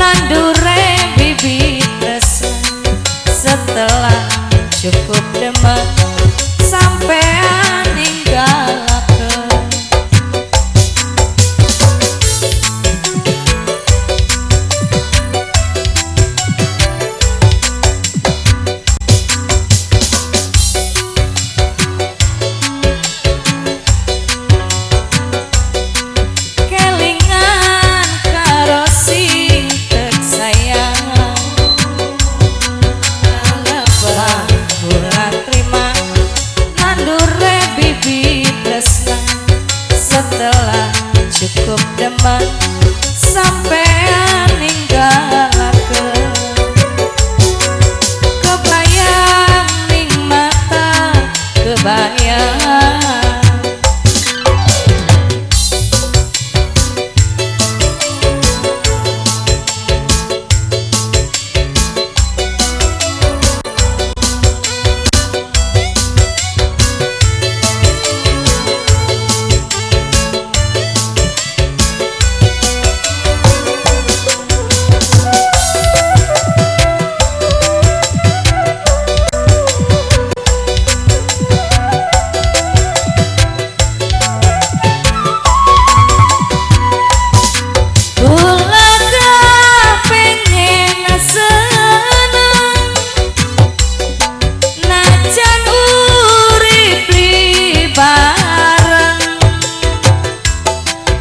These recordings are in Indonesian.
nandure bibit rasa setelah cukup demen sampean ninggalakeun. Cukup demen sampean ninggalakeun. Kebayang ning mata kebayang.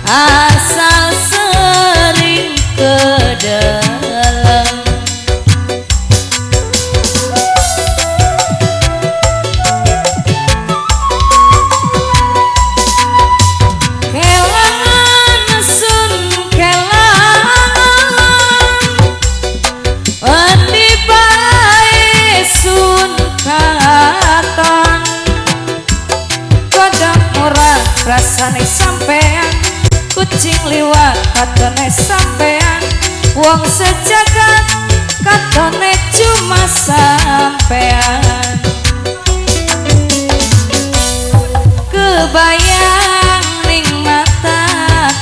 Asal sering kedelem kelangan sun kelangan endi bae sun katon kodok murah rasane sampean kucing liwat katone sampean wong sejagat katone cuma sampean. Kebayang ning mata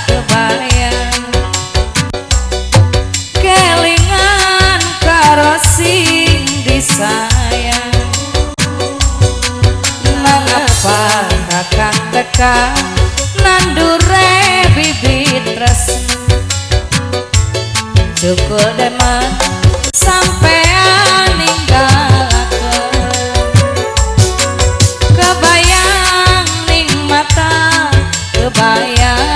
kebayang kelingan karo sing disayang. Mangapa kakang teka nandure bibit resmi cukup demen sampean ninggalakeun. Kebayang ning mata kebayang.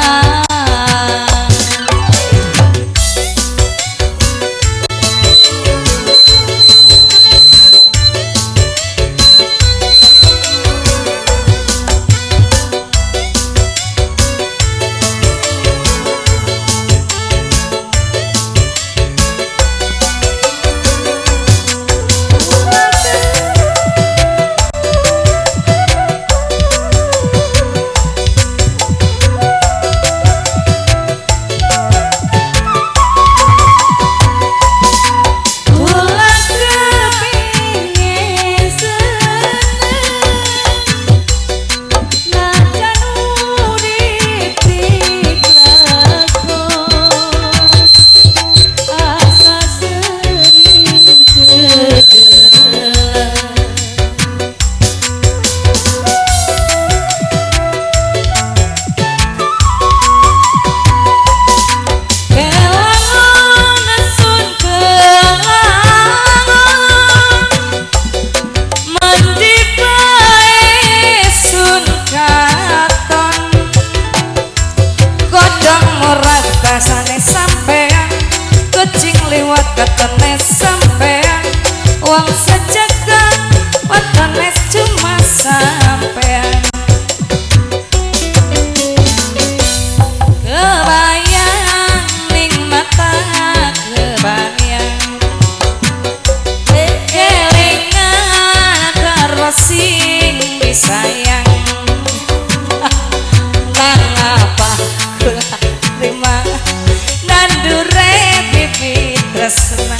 Rasane sampean kucing liwat katone sampean wong sejagat watone cuma sampean. Kebayang ning mata kebayang kelingan karo sing disayang. Mangapa terima nandure bibit tresna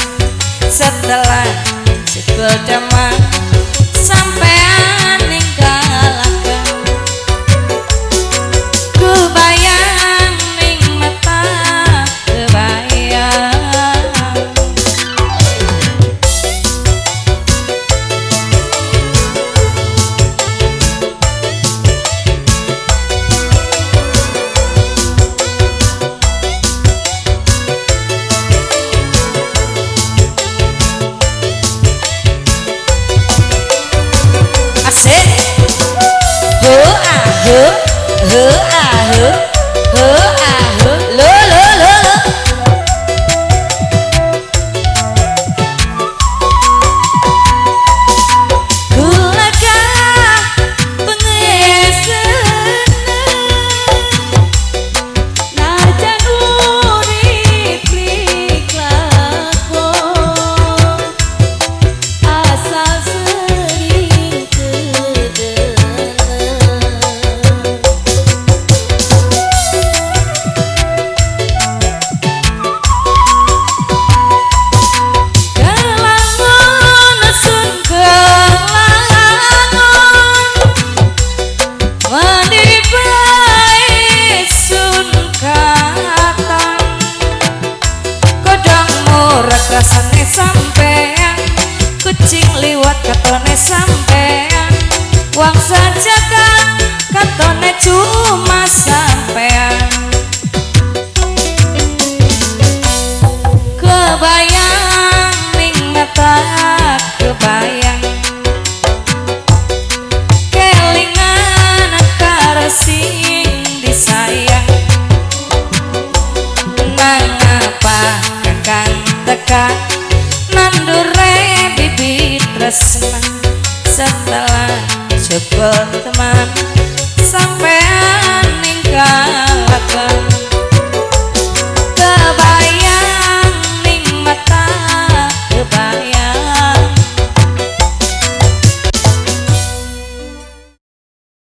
rasane sampean, kucing liwat katone sampean, uang saja kan katone cuma sampean. Kebayang ning mata kebayang, kelingan karo sing disayang. Mengapa kakang tekan nandure bibit tresna, setelah jebol teman sampean ninggalkan.